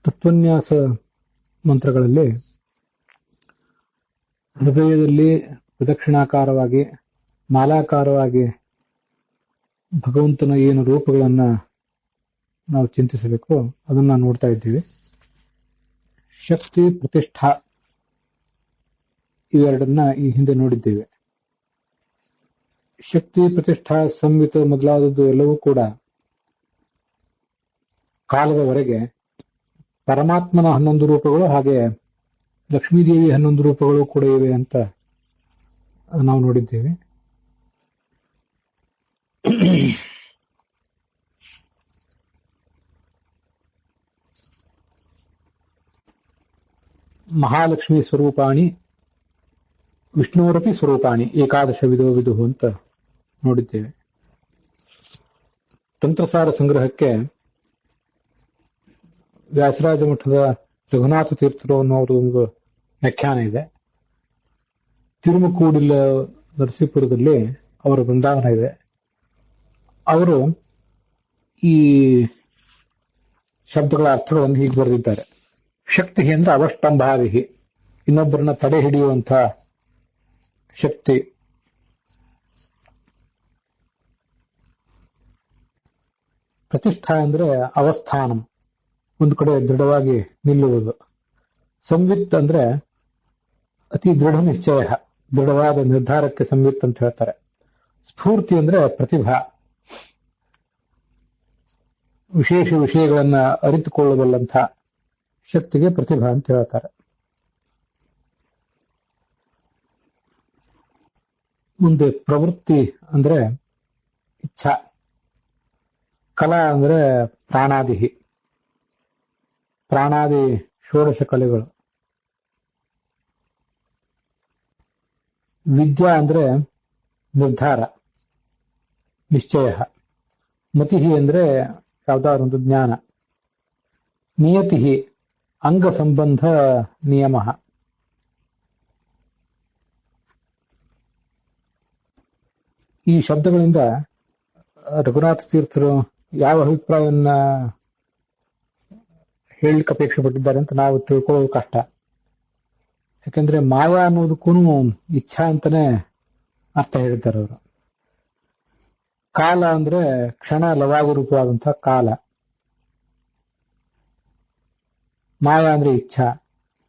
ತತ್ವನ್ಯಾಸ ಮಂತ್ರಗಳಲ್ಲಿ ಹೃದಯದಲ್ಲಿ ಪ್ರದಕ್ಷಿಣಾಕಾರವಾಗಿ ಮಾಲಾಕಾರವಾಗಿ ಭಗವಂತನ ಏನು ರೂಪಗಳನ್ನ ನಾವು ಚಿಂತಿಸಬೇಕು ಅದನ್ನ ನೋಡ್ತಾ ಇದ್ದೀವಿ. ಶಕ್ತಿ, ಪ್ರತಿಷ್ಠಾ ಇವೆರಡನ್ನ ಈ ಹಿಂದೆ ನೋಡಿದ್ದೇವೆ. ಶಕ್ತಿ, ಪ್ರತಿಷ್ಠಾ, ಸಂವಿತ ಮೊದಲಾದದ್ದು ಎಲ್ಲವೂ ಕೂಡ ಕಾಲದವರೆಗೆ ಪರಮಾತ್ಮನ 11 ರೂಪಗಳು, ಹಾಗೆ ಲಕ್ಷ್ಮೀದೇವಿ 11 ರೂಪಗಳು ಕೂಡ ಇವೆ ಅಂತ ನಾವು ನೋಡಿದ್ದೇವೆ. ಮಹಾಲಕ್ಷ್ಮಿ ಸ್ವರೂಪಾಣಿ ವಿಷ್ಣುರಪಿ ಸ್ವರೂಪಾಣಿ ಏಕಾದಶ ವಿಧೋ ವಿದುಹು ಅಂತ ನೋಡಿದ್ದೇವೆ. ತಂತ್ರಸಾರ ಸಂಗ್ರಹಕ್ಕೆ ವ್ಯಾಸರಾಜ ಮಠದ ರಘುನಾಥ ತೀರ್ಥರು ಅನ್ನೋರು ಒಂದು ವ್ಯಾಖ್ಯಾನ ಇದೆ. ತಿರುಮಕೂಡಿಲ ನರಸೀಪುರದಲ್ಲಿ ಅವರ ಬೃಂದಾವನ ಇದೆ. ಅವರು ಈ ಶಬ್ದಗಳ ಅರ್ಥಗಳನ್ನು ಹೀಗೆ ಬರೆದಿದ್ದಾರೆ. ಶಕ್ತಿ ಅಂದ್ರೆ ಅವಷ್ಟಂಭಾವಿಹಿ, ಇನ್ನೊಬ್ಬರನ್ನ ತಡೆ ಹಿಡಿಯುವಂಥ ಶಕ್ತಿ. ಪ್ರತಿಷ್ಠಾ ಅಂದ್ರೆ ಅವಸ್ಥಾನಂ, ಒಂದು ಕಡೆ ದೃಢವಾಗಿ ನಿಲ್ಲುವುದು. ಸಂವಿತ್ ಅಂದ್ರೆ ಅತಿ ದೃಢ ನಿಶ್ಚಯ, ದೃಢವಾದ ನಿರ್ಧಾರಕ್ಕೆ ಸಂವಿತ್ ಅಂತ ಹೇಳ್ತಾರೆ. ಸ್ಫೂರ್ತಿ ಅಂದ್ರೆ ಪ್ರತಿಭಾ, ವಿಶೇಷ ವಿಷಯಗಳನ್ನ ಅರಿತುಕೊಳ್ಳಬಲ್ಲಂಥ ಶಕ್ತಿಗೆ ಪ್ರತಿಭಾ ಅಂತ ಹೇಳ್ತಾರೆ. ಮುಂದೆ ಪ್ರವೃತ್ತಿ ಅಂದ್ರೆ ಇಚ್ಛಾ, ಕಲಾ ಅಂದ್ರೆ ಪ್ರಾಣಾದಿಹಿ, ಪ್ರಾಣಾದಿ ಷೋಡಶ ಕಲೆಗಳು. ವಿದ್ಯಾ ಅಂದ್ರೆ ನಿರ್ಧಾರ, ನಿಶ್ಚಯ. ಮತಿ ಅಂದ್ರೆ ಯಾವುದಾದೊಂದು ಜ್ಞಾನ. ನಿಯತಿ ಅಂಗ ಸಂಬಂಧ ನಿಯಮ. ಈ ಶಬ್ದಗಳಿಂದ ರಘುನಾಥ ತೀರ್ಥರು ಯಾವ ಅಭಿಪ್ರಾಯವನ್ನ ಹೇಳಲಿಕ್ಕೆ ಅಪೇಕ್ಷೆ ಪಟ್ಟಿದ್ದಾರೆ ಅಂತ ನಾವು ತಿಳ್ಕೊಳ್ಳೋದು ಕಷ್ಟ. ಯಾಕಂದ್ರೆ ಮಾಯಾ ಅನ್ನೋದಕ್ಕೂ ಇಚ್ಛಾ ಅಂತಾನೆ ಅರ್ಥ ಹೇಳಿದ್ದಾರೆ ಅವರು. ಕಾಲ ಅಂದ್ರೆ ಕ್ಷಣ ಲವಾದಿ ರೂಪವಾದಂತಹ ಕಾಲ. ಮಾಯಾ ಅಂದ್ರೆ ಇಚ್ಛಾ.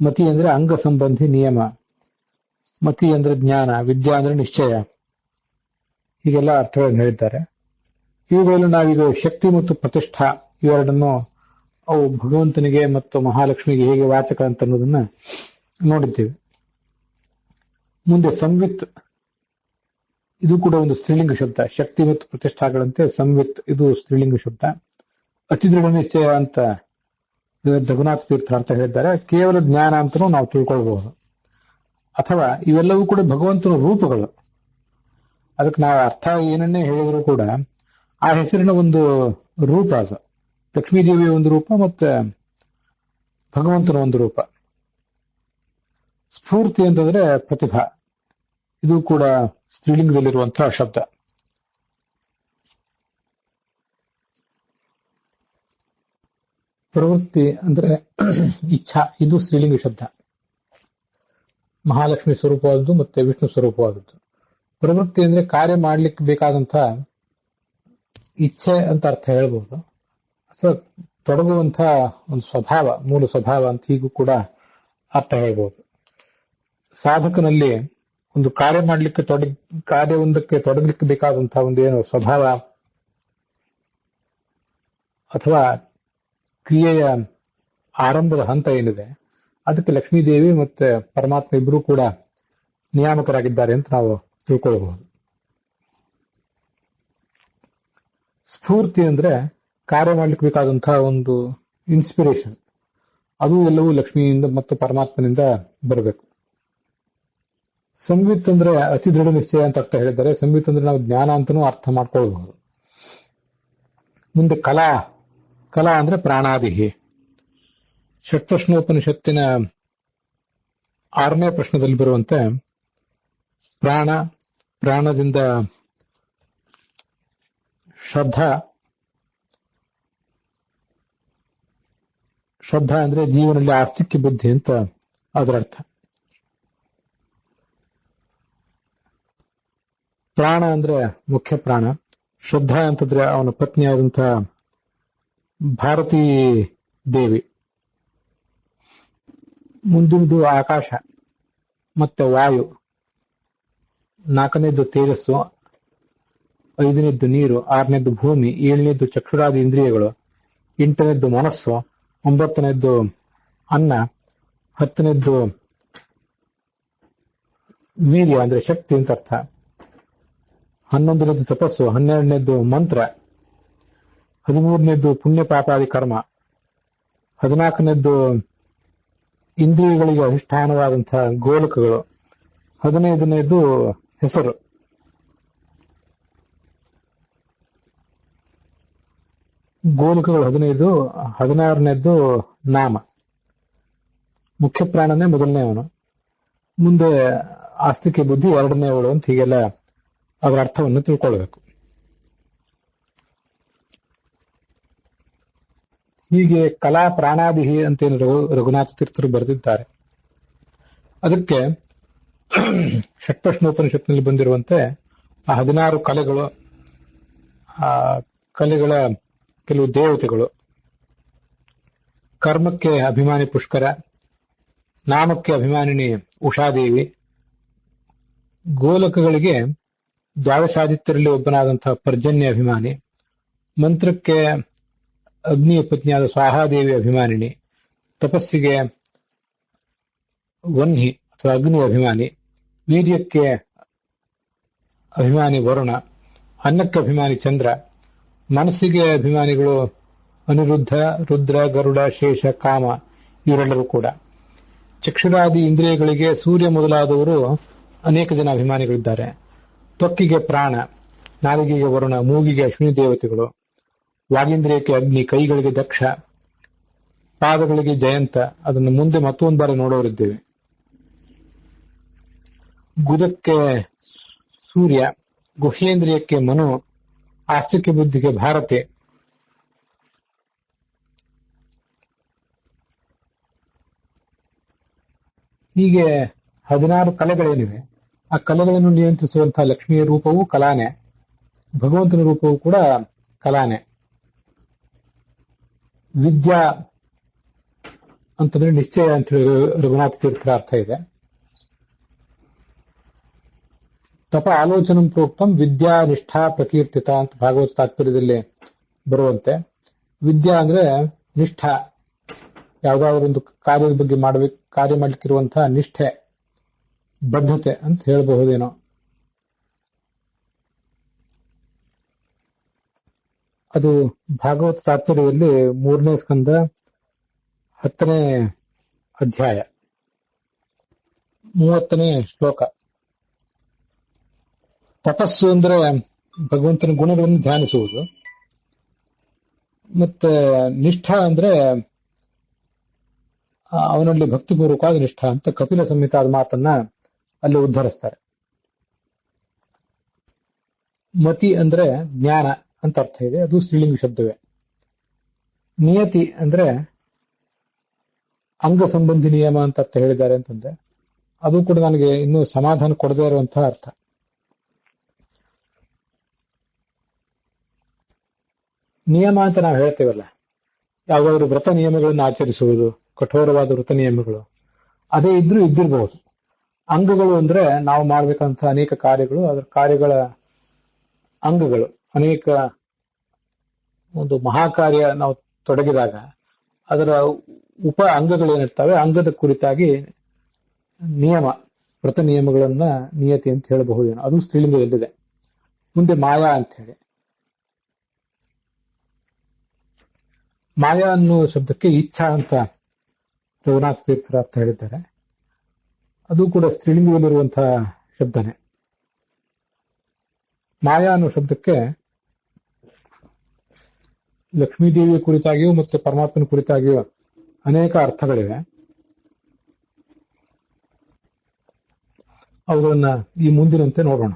ಮತಿ ಅಂದ್ರೆ ಅಂಗ ಸಂಬಂಧಿ ನಿಯಮ. ಮತಿ ಅಂದ್ರೆ ಜ್ಞಾನ, ವಿದ್ಯಾ ಅಂದ್ರೆ ನಿಶ್ಚಯ. ಹೀಗೆಲ್ಲ ಅರ್ಥಗಳನ್ನು ಹೇಳಿದ್ದಾರೆ. ಇವುಗಳನ್ನು ನಾವೀಗ ಶಕ್ತಿ ಮತ್ತು ಪ್ರತಿಷ್ಠಾ ಇವೆರಡನ್ನು ಅವು ಭಗವಂತನಿಗೆ ಮತ್ತು ಮಹಾಲಕ್ಷ್ಮಿಗೆ ಹೇಗೆ ವಾಚಕ ಅಂತ ಅನ್ನೋದನ್ನ ನೋಡಿದ್ದೇವೆ. ಮುಂದೆ ಸಂವಿತ್, ಇದು ಕೂಡ ಒಂದು ಸ್ತ್ರೀಲಿಂಗ ಶಬ್ದ. ಶಕ್ತಿ ಮತ್ತು ಪ್ರತಿಷ್ಠಾಗಳಂತೆ ಸಂವಿತ್ ಇದು ಸ್ತ್ರೀಲಿಂಗ ಶಬ್ದ. ಅತಿ ದೃಢ ನಿಶ್ಚಯ ಅಂತ ರಘುನಾಥ ತೀರ್ಥ ಅಂತ ಹೇಳಿದ್ದಾರೆ. ಕೇವಲ ಜ್ಞಾನ ಅಂತಲೂ ನಾವು ತಿಳ್ಕೊಳ್ಬಹುದು. ಅಥವಾ ಇವೆಲ್ಲವೂ ಕೂಡ ಭಗವಂತನ ರೂಪಗಳು. ಅದಕ್ಕೆ ನಾವು ಅರ್ಥ ಏನನ್ನೇ ಹೇಳಿದ್ರು ಕೂಡ ಆ ಹೆಸರಿನ ಒಂದು ರೂಪ ಅದು. ಲಕ್ಷ್ಮೀದೇವಿಯ ಒಂದು ರೂಪ ಮತ್ತೆ ಭಗವಂತನ ಒಂದು ರೂಪ. ಸ್ಫೂರ್ತಿ ಅಂತಂದ್ರೆ ಪ್ರತಿಭಾ, ಇದು ಕೂಡ ಸ್ತ್ರೀಲಿಂಗದಲ್ಲಿರುವಂತಹ ಶಬ್ದ. ಪ್ರವೃತ್ತಿ ಅಂದ್ರೆ ಇಚ್ಛಾ, ಇದು ಸ್ತ್ರೀಲಿಂಗ ಶಬ್ದ. ಮಹಾಲಕ್ಷ್ಮಿ ಸ್ವರೂಪವಾದದ್ದು ಮತ್ತೆ ವಿಷ್ಣು ಸ್ವರೂಪವಾದದ್ದು. ಪ್ರವೃತ್ತಿ ಅಂದ್ರೆ ಕಾರ್ಯ ಮಾಡ್ಲಿಕ್ಕೆ ಬೇಕಾದಂತ ಇಚ್ಛೆ ಅಂತ ಅರ್ಥ ಹೇಳ್ಬೋದು. ಅಥವಾ ತೊಡಗುವಂತಹ ಒಂದು ಸ್ವಭಾವ, ಮೂಲ ಸ್ವಭಾವ ಅಂತ ಹೀಗೂ ಕೂಡ ಅರ್ಥ ಹೇಳ್ಬೋದು. ಸಾಧಕನಲ್ಲಿ ಒಂದು ಕಾರ್ಯ ಮಾಡ್ಲಿಕ್ಕೆ ಕಾರ್ಯವೊಂದಕ್ಕೆ ತೊಡಗಲಿಕ್ಕೆ ಬೇಕಾದಂತಹ ಒಂದು ಏನು ಸ್ವಭಾವ ಅಥವಾ ಕ್ರಿಯೆಯ ಆರಂಭದ ಹಂತ ಏನಿದೆ ಅದಕ್ಕೆ ಲಕ್ಷ್ಮೀದೇವಿ ಮತ್ತೆ ಪರಮಾತ್ಮ ಇಬ್ಬರೂ ಕೂಡ ನಿಯಾಮಕರಾಗಿದ್ದಾರೆ ಅಂತ ನಾವು ತಿಳ್ಕೊಳ್ಬಹುದು. ಸ್ಫೂರ್ತಿ ಅಂದ್ರೆ ಕಾರ್ಯ ಮಾಡ್ಲಿಕ್ಕೆ ಬೇಕಾದಂತಹ ಒಂದು ಇನ್ಸ್ಪಿರೇಷನ್, ಅದು ಎಲ್ಲವೂ ಲಕ್ಷ್ಮಿಯಿಂದ ಮತ್ತು ಪರಮಾತ್ಮನಿಂದ ಬರಬೇಕು. ಸಂವಿತ್ ಅಂದ್ರೆ ಅತಿ ದೃಢ ನಿಶ್ಚಯ ಅಂತ ಅರ್ಥ ಹೇಳಿದ್ದಾರೆ. ಸಂವಿತ್ ಅಂದ್ರೆ ನಾವು ಜ್ಞಾನ ಅಂತನೂ ಅರ್ಥ ಮಾಡ್ಕೊಳ್ಬಹುದು. ಮುಂದೆ ಕಲಾ, ಕಲಾ ಅಂದ್ರೆ ಪ್ರಾಣಾದಿಹಿ. ಷಟ್ಪ್ರಶ್ನೋಪನಿಷತ್ತಿನ 6ನೇ ಪ್ರಶ್ನದಲ್ಲಿ ಬರುವಂತೆ ಪ್ರಾಣ, ಪ್ರಾಣದಿಂದ ಶ್ರದ್ಧಾ, ಶ್ರದ್ಧಾ ಅಂದ್ರೆ ಜೀವನದಲ್ಲಿ ಆಸ್ತಿಕ್ಯ ಬುದ್ಧಿ ಅಂತ ಅದರ ಅರ್ಥ. ಪ್ರಾಣ ಅಂದ್ರೆ ಮುಖ್ಯ ಪ್ರಾಣ. ಶ್ರದ್ಧಾ ಅಂತಂದ್ರೆ ಅವನ ಪತ್ನಿಯಾದಂತಹ ಭಾರತೀ ದೇವಿ. ಮುಂದಿನದು ಆಕಾಶ ಮತ್ತೆ ವಾಯು, ನಾಲ್ಕನೇದ್ದು ತೇಜಸ್ಸು, ಐದನೇದ್ದು ನೀರು, ಆರನೇದ್ದು ಭೂಮಿ, ಏಳನೇದ್ದು ಚಕ್ಷುರಾದಿ ಇಂದ್ರಿಯಗಳು, ಎಂಟನೇದ್ದು ಮನಸ್ಸು, ಒಂಬತ್ತನೇದ್ದು ಅನ್ನ, ಹತ್ತನೇದ್ದು ವೀರ್ಯ ಅಂದ್ರೆ ಶಕ್ತಿ ಅಂತ ಅರ್ಥ, 11ನೇದ್ದು ತಪಸ್ಸು, 12ನೇದ್ದು ಮಂತ್ರ, 13ನೇದ್ದು ಪುಣ್ಯ ಪಾಪಾದಿ ಕರ್ಮ, 14ನೇದ್ದು ಇಂದ್ರಿಯಗಳಿಗೆ ಅಧಿಷ್ಠಾನವಾದಂತಹ ಗೋಲಕಗಳು, 15ನೇದ್ದು ಹೆಸರು. ಗೋಲಕಗಳು 15, 16ನೇದ್ದು ನಾಮ. ಮುಖ್ಯ ಪ್ರಾಣನೇ ಮೊದಲನೇವನು, ಮುಂದೆ ಆಸ್ತಿಕೆ ಬುದ್ಧಿ ಎರಡನೇವಳು ಅಂತ ಹೀಗೆಲ್ಲ ಅದರ ಅರ್ಥವನ್ನು ತಿಳ್ಕೊಳ್ಬೇಕು. ಹೀಗೆ ಕಲಾ ಪ್ರಾಣಾದಿಹಿ ಅಂತೇನು ರಘುನಾಥ ತೀರ್ಥರು ಬರೆದಿದ್ದಾರೆ. ಅದಕ್ಕೆ ಷಟ್ಪ್ರಶ್ನೋಪನಿಷತ್ನಲ್ಲಿ ಬಂದಿರುವಂತೆ ಆ 16 ಕಲೆಗಳು, ಆ ಕಲೆಗಳ ಕೆಲವು ದೇವತೆಗಳು, ಕರ್ಮಕ್ಕೆ ಅಭಿಮಾನಿ ಪುಷ್ಕರ, ನಾಮಕ್ಕೆ ಅಭಿಮಾನಿನಿ ಉಷಾದೇವಿ, ಗೋಲಕಗಳಿಗೆ ದ್ವಾದಶಾದಿತ್ಯರಲ್ಲಿ ಒಬ್ಬನಾದಂತಹ ಪರ್ಜನ್ಯ ಅಭಿಮಾನಿ, ಮಂತ್ರಕ್ಕೆ ಅಗ್ನಿಯ ಪತ್ನಿಯಾದ ಸ್ವಾಹಾದೇವಿ ಅಭಿಮಾನಿನಿ, ತಪಸ್ಸಿಗೆ ವನ್ಹಿ ಅಥವಾ ಅಗ್ನಿ ಅಭಿಮಾನಿ, ವೀರ್ಯಕ್ಕೆ ಅಭಿಮಾನಿ ವರುಣ, ಅನ್ನಕ್ಕೆ ಅಭಿಮಾನಿ ಚಂದ್ರ, ಮನಸ್ಸಿಗೆ ಅಭಿಮಾನಿಗಳು ಅನಿರುದ್ಧ, ರುದ್ರ, ಗರುಡ, ಶೇಷ, ಕಾಮ ಇವರೆಲ್ಲರೂ ಕೂಡ. ಚಕ್ಷುರಾದಿ ಇಂದ್ರಿಯಗಳಿಗೆ ಸೂರ್ಯ ಮೊದಲಾದವರು ಅನೇಕ ಜನ ಅಭಿಮಾನಿಗಳಿದ್ದಾರೆ. ತ್ವಕ್ಕಿಗೆ ಪ್ರಾಣ, ನಾಲಿಗೆಗೆ ವರುಣ, ಮೂಗಿಗೆ ಅಶ್ವಿನಿ ದೇವತೆಗಳು, ವಾಗೀಂದ್ರಿಯಕ್ಕೆ ಅಗ್ನಿ, ಕೈಗಳಿಗೆ ದಕ್ಷ, ಪಾದಗಳಿಗೆ ಜಯಂತ. ಅದನ್ನು ಮುಂದೆ ಮತ್ತೊಂದು ಬಾರಿ ನೋಡೋರಿದ್ದೇವೆ. ಗುದಕ್ಕೆ ಸೂರ್ಯ, ಗುಹ್ಯೇಂದ್ರಿಯಕ್ಕೆ ಮನು, ಆಸ್ತಿಕ ಬುದ್ಧಿಗೆ ಭಾರತೆ. ಹೀಗೆ 16 ಕಲೆಗಳೇನಿವೆ, ಆ ಕಲೆಗಳನ್ನು ನಿಯಂತ್ರಿಸುವಂತಹ ಲಕ್ಷ್ಮಿಯ ರೂಪವೂ ಕಲಾನೆ, ಭಗವಂತನ ರೂಪವೂ ಕೂಡ ಕಲಾನೆ. ವಿದ್ಯಾ ಅಂತಂದ್ರೆ ನಿಶ್ಚಯ ಅಂತ ಹೇಳಿ ರಘುನಾಥ ತೀರ್ಥರ ಅರ್ಥ ಇದೆ. ತಪ ಆಲೋಚನಂ ಪ್ರೋಕ್ತಂ ವಿದ್ಯಾ ನಿಷ್ಠಾ ಪ್ರಕೀರ್ತಿತ ಅಂತ ಭಾಗವತ ತಾತ್ಪರ್ಯದಲ್ಲಿ ಬರುವಂತೆ, ವಿದ್ಯಾ ಅಂದ್ರೆ ನಿಷ್ಠಾ, ಯಾವುದಾದ್ರೂ ಒಂದು ಕಾರ್ಯದ ಬಗ್ಗೆ ಕಾರ್ಯ ಮಾಡ್ಲಿಕ್ಕಿರುವಂತಹ ನಿಷ್ಠೆ, ಬದ್ಧತೆ ಅಂತ ಹೇಳಬಹುದೇನೋ. ಅದು ಭಾಗವತ ತಾತ್ಪರ್ಯದಲ್ಲಿ 3ನೇ ಸ್ಕಂದ 10ನೇ ಅಧ್ಯಾಯ 30ನೇ ಶ್ಲೋಕ. ತಪಸ್ಸು ಅಂದ್ರೆ ಭಗವಂತನ ಗುಣಗಳನ್ನು ಧ್ಯಾನಿಸುವುದು, ಮತ್ತೆ ನಿಷ್ಠಾ ಅಂದ್ರೆ ಅವನಲ್ಲಿ ಭಕ್ತಿಪೂರ್ವಕವಾದ ನಿಷ್ಠಾ ಅಂತ ಕಪಿಲ ಸಂಹಿತಾದ ಮಾತನ್ನ ಅಲ್ಲಿ ಉದ್ಧರಿಸ್ತಾರೆ. ಮತಿ ಅಂದ್ರೆ ಜ್ಞಾನ ಅಂತ ಅರ್ಥ ಇದೆ, ಅದು ಸ್ತ್ರೀಲಿಂಗ ಶಬ್ದವೇ. ನಿಯತಿ ಅಂದ್ರೆ ಅಂಗ ಸಂಬಂಧಿ ನಿಯಮ ಅಂತ ಅರ್ಥ ಹೇಳಿದ್ದಾರೆ ಅಂತಂದ್ರೆ ಅದು ಕೂಡ ನನಗೆ ಇನ್ನೂ ಸಮಾಧಾನ ಕೊಡದೇ ಇರುವಂತಹ ಅರ್ಥ. ನಿಯಮ ಅಂತ ನಾವು ಹೇಳ್ತೇವಲ್ಲ, ಯಾವ್ದಾದ್ರು ವ್ರತ ನಿಯಮಗಳನ್ನು ಆಚರಿಸುವುದು, ಕಠೋರವಾದ ವ್ರತ ನಿಯಮಗಳು, ಅದೇ ಇದ್ದಿರಬಹುದು. ಅಂಗಗಳು ಅಂದ್ರೆ ನಾವು ಮಾಡ್ಬೇಕಂತ ಅನೇಕ ಕಾರ್ಯಗಳು, ಅದರ ಕಾರ್ಯಗಳ ಅಂಗಗಳು, ಅನೇಕ ಒಂದು ಮಹಾಕಾರ್ಯ ನಾವು ತೊಡಗಿದಾಗ ಅದರ ಉಪ ಅಂಗಗಳೇನಿರ್ತವೆ, ಅಂಗದ ಕುರಿತಾಗಿ ನಿಯಮ, ವ್ರತ ನಿಯಮಗಳನ್ನ ನಿಯತಿ ಅಂತ ಹೇಳಬಹುದೇನೋ. ಅದು ಸ್ತ್ರೀಲಿಂಗದಲ್ಲಿದೆ. ಮುಂದೆ ಮಾಯಾ ಅಂತ ಹೇಳಿ, ಮಾಯಾ ಅನ್ನೋ ಶಬ್ದಕ್ಕೆ ಇಚ್ಛಾ ಅಂತ ರಘುನಾಥ ತೀರ್ಥರ ಅರ್ಥ ಹೇಳಿದ್ದಾರೆ. ಅದು ಕೂಡ ಸ್ತ್ರೀಲಿಂಗದಲ್ಲಿರುವಂತಹ ಶಬ್ದನೇ. ಮಾಯಾ ಅನ್ನೋ ಶಬ್ದಕ್ಕೆ ಲಕ್ಷ್ಮೀದೇವಿಯ ಕುರಿತಾಗಿಯೂ ಮತ್ತೆ ಪರಮಾತ್ಮನ ಕುರಿತಾಗಿಯೂ ಅನೇಕ ಅರ್ಥಗಳಿವೆ. ಅವುಗಳನ್ನ ಈ ಮುಂದಿನಂತೆ ನೋಡೋಣ.